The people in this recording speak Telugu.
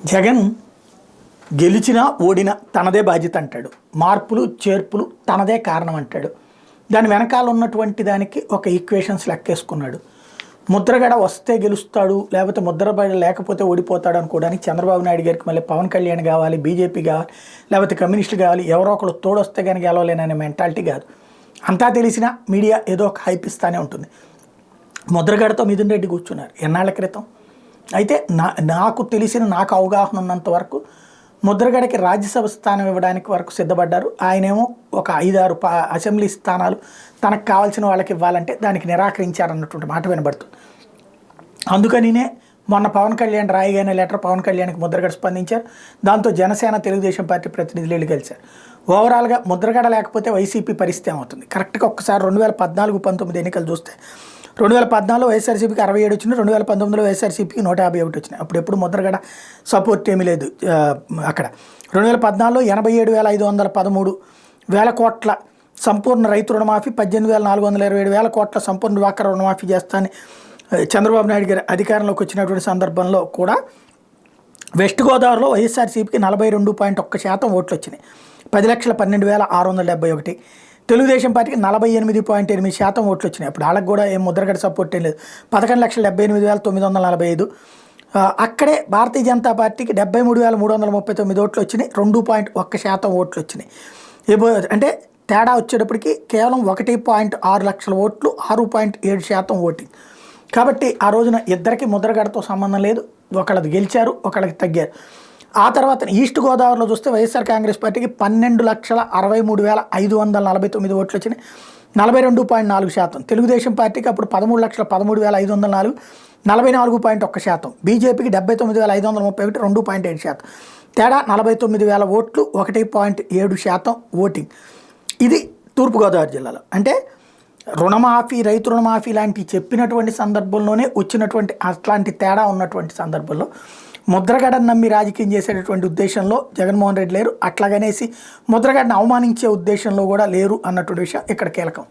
జగన్ గెలిచినా ఓడినా తనదే బాధ్యత అంటాడు. మార్పులు చేర్పులు తనదే కారణం అంటాడు. దాని వెనకాల ఉన్నటువంటి దానికి ఒక ఈక్వేషన్స్ లెక్కేసుకున్నాడు. ముద్రగడ వస్తే గెలుస్తాడు, లేకపోతే ముద్రగడ లేకపోతే ఓడిపోతాడు అనుకోవడానికి చంద్రబాబు నాయుడు గారికి మళ్ళీ పవన్ కళ్యాణ్ కావాలి, బీజేపీ కావాలి, లేకపోతే కమ్యూనిస్టులు కావాలి, ఎవరో ఒకరు తోడొస్తే కానీ గెలవలేననే మెంటాలిటీ కాదు. అంతా తెలిసినా మీడియా ఏదో ఒక హైప్ ఇస్తానే ఉంటుంది. ముద్రగడతో మిథున్ రెడ్డి కూర్చున్నారు ఎన్నాళ్ల క్రితం. అయితే నాకు తెలిసిన నాకు అవగాహన ఉన్నంత వరకు ముద్రగడకి రాజ్యసభ స్థానం ఇవ్వడానికి వరకు సిద్ధపడ్డారు. ఆయనేమో ఒక 5-6 అసెంబ్లీ స్థానాలు తనకు కావాల్సిన వాళ్ళకి ఇవ్వాలంటే దానికి నిరాకరించారన్నటువంటి మాట వినబడుతుంది. అందుకనినే మొన్న పవన్ కళ్యాణ్ రాయగానే లెటర్ పవన్ కళ్యాణ్కి ముద్రగడ స్పందించారు. దాంతో జనసేన తెలుగుదేశం పార్టీ ప్రతినిధులు వెళ్ళి కలిశారు. ఓవరాల్గా ముద్రగడ లేకపోతే వైసీపీ పరిస్థితి ఏమవుతుంది? కరెక్ట్గా ఒక్కసారి 2014-19 ఎన్నికలు చూస్తే 2014లో వైఎస్ఆర్సీపీకి 67 వచ్చినాయి, 2019లో వైఎస్ఆర్సీపీకి 151 వచ్చినాయి. అప్పుడు ఎప్పుడు ముద్రగడ సపోర్ట్ ఏమీ లేదు. అక్కడ 2014లో 87,513 వేల కోట్ల సంపూర్ణ రైతు రుణమాఫీ, 18,427 వేల కోట్ల సంపూర్ణ డ్వాక్రా రుణమాఫీ చేస్తానని చంద్రబాబు నాయుడు గారు అధికారంలోకి వచ్చినటువంటి సందర్భంలో కూడా వెస్ట్ గోదావరిలో వైఎస్ఆర్సీపీకి 42.1% ఓట్లు వచ్చినాయి. 10,12,671. తెలుగుదేశం పార్టీకి 48.8% ఓట్లు వచ్చినాయి. అప్పుడు వాళ్ళకి కూడా ఏం ముద్రగడ సపోర్ట్ ఏం లేదు. 11,78,945. అక్కడే భారతీయ జనతా పార్టీకి 73,339 ఓట్లు వచ్చినాయి. 2.1% ఓట్లు వచ్చినాయి. అంటే తేడా వచ్చేటప్పటికి కేవలం 1.6 లక్షల ఓట్లు, 6.7% ఓటింగ్. కాబట్టి ఆ రోజున ఇద్దరికి ముద్రగడతో సంబంధం లేదు. ఒకళ్ళది గెలిచారు, ఒకళ్ళకి తగ్గారు. ఆ తర్వాత ఈస్ట్ గోదావరిలో చూస్తే వైఎస్ఆర్ కాంగ్రెస్ పార్టీకి 12,63,549 ఓట్లు వచ్చినాయి, 42.4%. తెలుగుదేశం పార్టీకి అప్పుడు 13,13,504, 44.1%. బీజేపీకి 79,531, 2.7%. తేడా 49,000 ఓట్లు, 1.7% ఓటింగ్. ఇది తూర్పుగోదావరి జిల్లాలో. అంటే రుణమాఫీ, రైతు రుణమాఫీ లాంటివి చెప్పినటువంటి సందర్భంలోనే వచ్చినటువంటి అట్లాంటి తేడా ఉన్నటువంటి సందర్భంలో ముద్రగడను నమ్మి రాజకీయం చేసేటటువంటి ఉద్దేశంలో జగన్మోహన్ రెడ్డి లేరు. అట్లాగనేసి ముద్రగడను అవమానించే ఉద్దేశంలో కూడా లేరు అన్నటువంటి విషయం ఇక్కడ కీలకం.